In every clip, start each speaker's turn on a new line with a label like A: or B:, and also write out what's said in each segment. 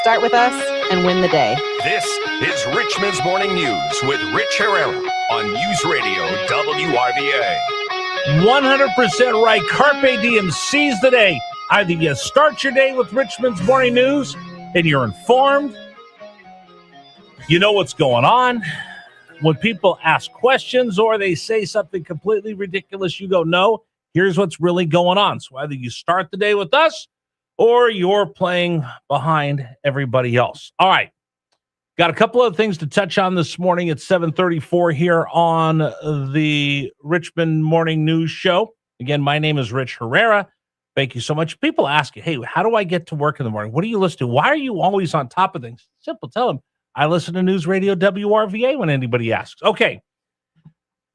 A: Start with us and win the day.
B: This is Richmond's Morning News with Rich Herrera on News Radio WRVA.
C: 100% right. Carpe diem. Seize the day. Either you start your day with Richmond's Morning News and you're informed, you know what's going on. When people ask questions or they say something completely ridiculous, you go, no, here's what's really going on. So either you start the day with us or you're playing behind everybody else. All right. Got a couple of things to touch on this morning at 7:34 here on the Richmond Morning News Show. Again, my name is Rich Herrera. Thank you so much. People ask you, hey, how do I get to work in the morning? What do you listen to? Why are you always on top of things? Simple. Tell them I listen to News Radio WRVA when anybody asks. Okay.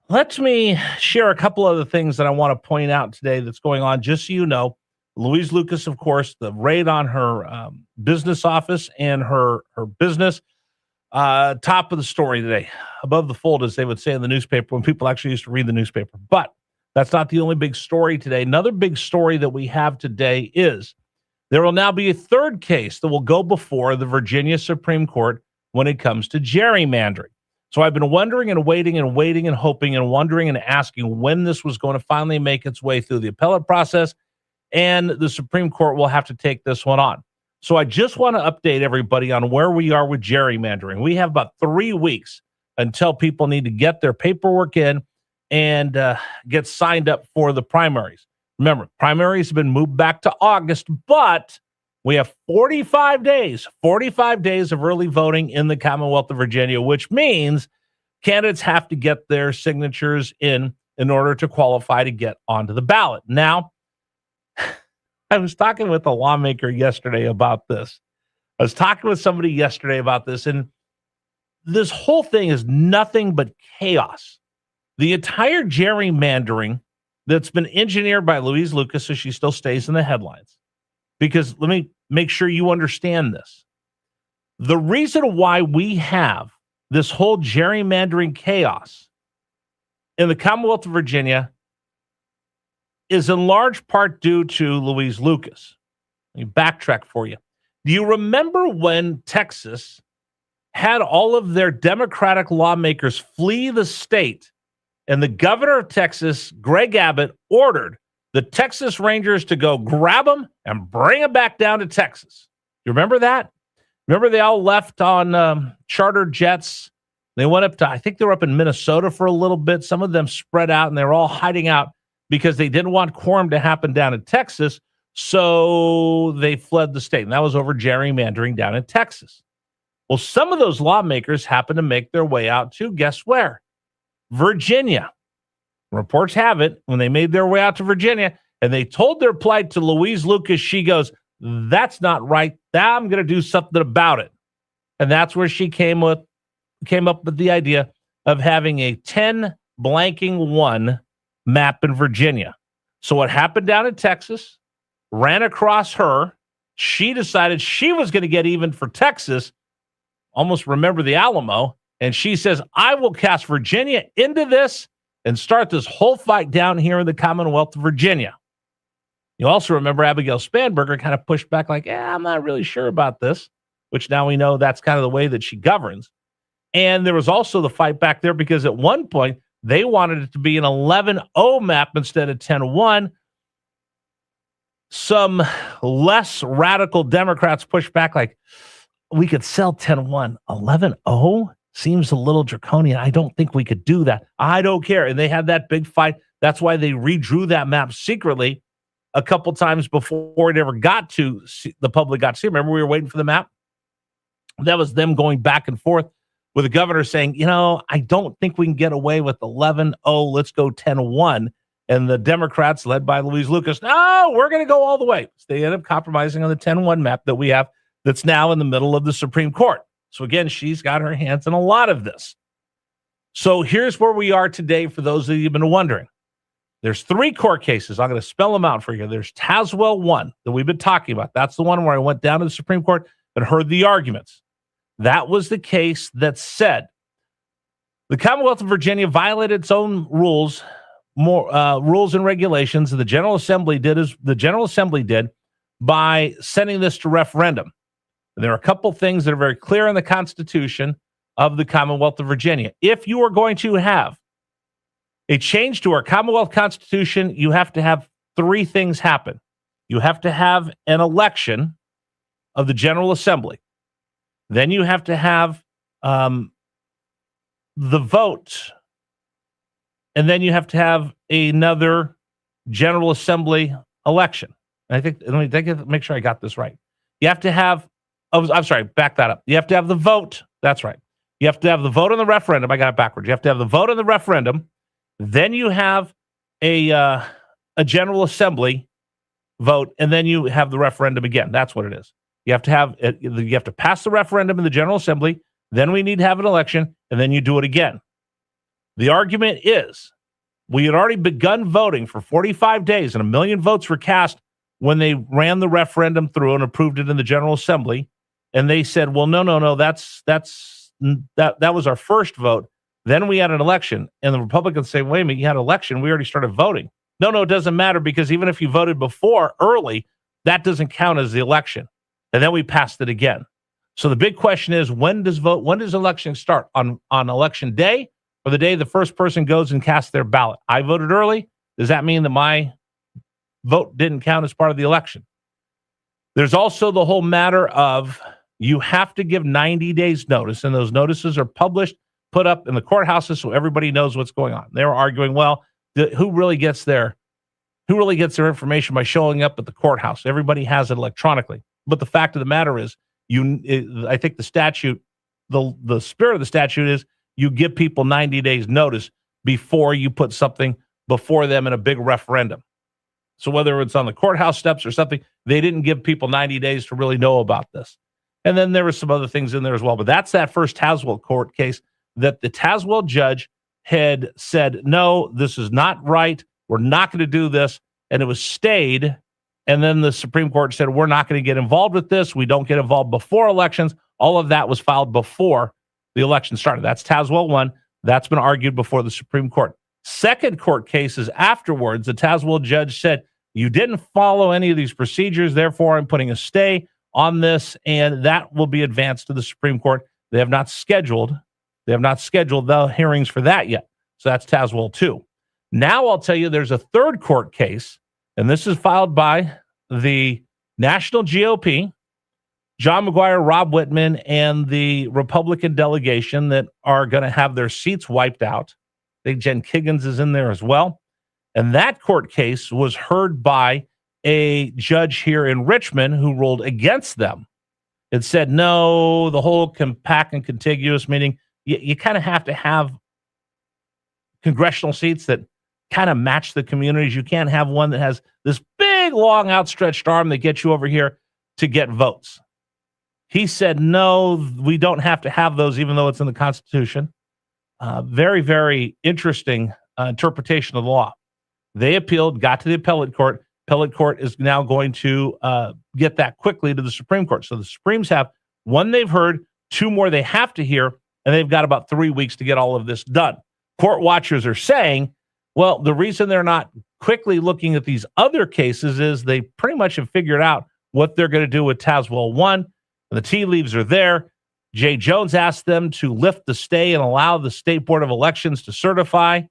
C: Let me share a couple of the things that I want to point out today that's going on. Just so you know, Louise Lucas, of course, the raid on her business office and her business. Top of the story today, above the fold, as they would say in the newspaper when people actually used to read the newspaper. But that's not the only big story today. Another big story that we have today is there will now be a third case that will go before the Virginia Supreme Court when it comes to gerrymandering. So I've been wondering and waiting and waiting and hoping and wondering and asking when this was going to finally make its way through the appellate process, and the Supreme Court will have to take this one on. So I just want to update everybody on where we are with gerrymandering. We have about 3 weeks until people need to get their paperwork in and get signed up for the primaries. Remember, primaries have been moved back to August, but we have 45 days of early voting in the Commonwealth of Virginia, which means candidates have to get their signatures in order to qualify to get onto the ballot. Now, I was talking with a lawmaker yesterday about this. I was talking with somebody yesterday about this, and this whole thing is nothing but chaos. The entire gerrymandering that's been engineered by Louise Lucas, so she still stays in the headlines. Because let me make sure you understand this. The reason why we have this whole gerrymandering chaos in the Commonwealth of Virginia is in large part due to Louise Lucas. Let me backtrack for you. Do you remember when Texas had all of their Democratic lawmakers flee the state, and the governor of Texas, Greg Abbott, ordered the Texas Rangers to go grab them and bring them back down to Texas? You remember that? Remember they all left on chartered jets? They went up to, I think they were up in Minnesota for a little bit. Some of them spread out, and they were all hiding out because they didn't want quorum to happen down in Texas, so they fled the state. And that was over gerrymandering down in Texas. Well, some of those lawmakers happened to make their way out to, guess where? Virginia. Reports have it, when they made their way out to Virginia and they told their plight to Louise Lucas, she goes, that's not right. I'm going to do something about it. And that's where she came up with the idea of having a 10 blanking 1 map in Virginia. So what happened down in Texas ran across her. She decided she was going to get even for Texas. Almost remember the Alamo. And she says, I will cast Virginia into this and start this whole fight down here in the Commonwealth of Virginia. You also remember Abigail Spanberger kind of pushed back like, I'm not really sure about this, which now we know that's kind of the way that she governs. And there was also the fight back there because at one point they wanted it to be an 11-0 map instead of 10-1. Some less radical Democrats pushed back like, we could sell 10-1. 11-0 seems a little draconian. I don't think we could do that. I don't care. And they had that big fight. That's why they redrew that map secretly a couple times before it ever got to the public got to see. Remember, we were waiting for the map? That was them going back and forth with the governor saying, I don't think we can get away with 11-0. Let's go 10-1. And the Democrats, led by Louise Lucas, no, we're going to go all the way. So they end up compromising on the 10-1 map that we have that's now in the middle of the Supreme Court. So again, she's got her hands in a lot of this. So here's where we are today for those of you who've been wondering. There's 3 court cases. I'm going to spell them out for you. There's Tazewell 1 that we've been talking about. That's the one where I went down to the Supreme Court and heard the arguments. That was the case that said the Commonwealth of Virginia violated its own rules and regulations. The General Assembly did by sending this to referendum. And there are a couple things that are very clear in the Constitution of the Commonwealth of Virginia. If you are going to have a change to our Commonwealth Constitution, you have to have three things happen. You have to have an election of the General Assembly. Then you have to have the vote. And then you have to have another General Assembly election. And I think, let me make sure I got this right. You have to have, I'm sorry, back that up. You have to have the vote. That's right. You have to have the vote on the referendum. I got it backwards. You have to have the vote on the referendum. Then you have a General Assembly vote, and then you have the referendum again. That's what it is. You have to pass the referendum in the General Assembly. Then we need to have an election, and then you do it again. The argument is we had already begun voting for 45 days, and 1 million votes were cast when they ran the referendum through and approved it in the General Assembly. And they said, well, no, that was our first vote. Then we had an election, and the Republicans say, wait a minute, you had an election. We already started voting. No, it doesn't matter, because even if you voted before early, that doesn't count as the election. And then we passed it again. So the big question is, when does election start? On election day, or the day the first person goes and casts their ballot? I voted early. Does that mean that my vote didn't count as part of the election? There's also the whole matter of you have to give 90 days notice, and those notices are published, put up in the courthouses so everybody knows what's going on. They were arguing, well, who really gets their information by showing up at the courthouse? Everybody has it electronically. But the fact of the matter is, I think the statute, the spirit of the statute is you give people 90 days notice before you put something before them in a big referendum. So whether it's on the courthouse steps or something, they didn't give people 90 days to really know about this. And then there were some other things in there as well. But that's that first Tazewell court case that the Tazewell judge had said, no, this is not right. We're not going to do this. And it was stayed. And then the Supreme Court said, we're not going to get involved with this. We don't get involved before elections. All of that was filed before the election started. That's Tazewell 1. That's been argued before the Supreme Court. Second court cases afterwards, the Tazewell judge said, you didn't follow any of these procedures. Therefore, I'm putting a stay on this, and that will be advanced to the Supreme Court. They have not scheduled the hearings for that yet. So that's Tazewell 2. Now I'll tell you there's a third court case, and this is filed by the National GOP, John McGuire, Rob Whitman, and the Republican delegation that are going to have their seats wiped out. I think Jen Kiggins is in there as well. And that court case was heard by a judge here in Richmond who ruled against them. It said, no, the whole compact and contiguous, meaning you kind of have to have congressional seats that kind of match the communities. You can't have one that has this big, long, outstretched arm that gets you over here to get votes. He said, no, we don't have to have those, even though it's in the Constitution. Very, very interesting interpretation of the law. They appealed, got to the appellate court. Appellate court is now going to get that quickly to the Supreme Court. So the Supremes have one they've heard, two more they have to hear, and they've got about 3 weeks to get all of this done. Court watchers are saying, well, the reason they're not quickly looking at these other cases is they pretty much have figured out what they're going to do with Tazewell 1. The tea leaves are there. Jay Jones asked them to lift the stay and allow the State Board of Elections to certify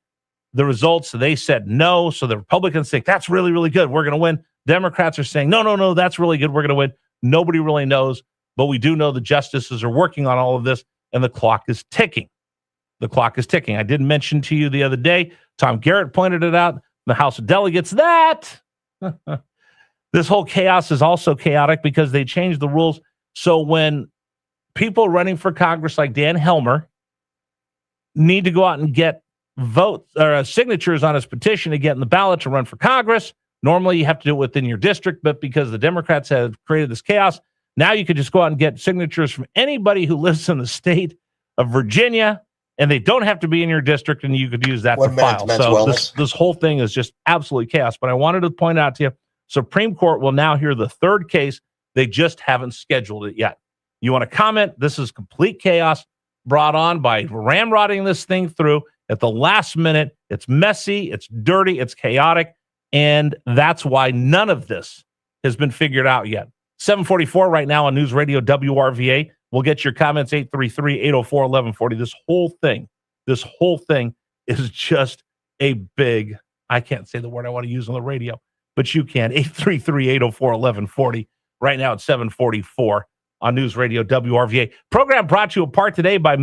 C: the results. So they said no. So the Republicans think that's really, really good. We're going to win. Democrats are saying, no, that's really good. We're going to win. Nobody really knows, but we do know the justices are working on all of this, and the clock is ticking. The clock is ticking. I did mention to you the other day, Tom Garrett pointed it out, the House of Delegates, that this whole chaos is also chaotic because they changed the rules. So when people running for Congress like Dan Helmer need to go out and get votes or signatures on his petition to get in the ballot to run for Congress, normally you have to do it within your district, but because the Democrats have created this chaos, now you could just go out and get signatures from anybody who lives in the state of Virginia, and they don't have to be in your district, and you could use that to file. So this whole thing is just absolutely chaos. But I wanted to point out to you, Supreme Court will now hear the third case. They just haven't scheduled it yet. You want to comment? This is complete chaos brought on by ramrodding this thing through at the last minute. It's messy, it's dirty, it's chaotic, and that's why none of this has been figured out yet. 744 right now on News Radio WRVA. We'll get your comments, 833-804-1140. This whole thing is just a big, I can't say the word I want to use on the radio, but you can. 833-804-1140 right now at 744 on News Radio WRVA. Program brought to you apart today by